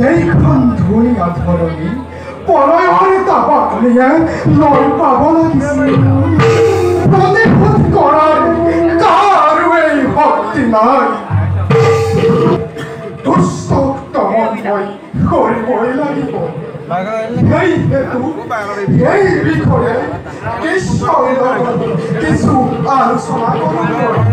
এইখন ধুনীয়া ধৰণী পলয়ৰে তাপাক লয় পাব লাগিছিল প্ৰতিশোধ কৰাৰ কাৰো এই শক্তি নাই দুষ্ট উত্তমন মই কৰিবই লাগিব সেই হেতু এই বিষয়ে কৃষ্ণৰ লগত কিছু আলোচনা কৰোঁ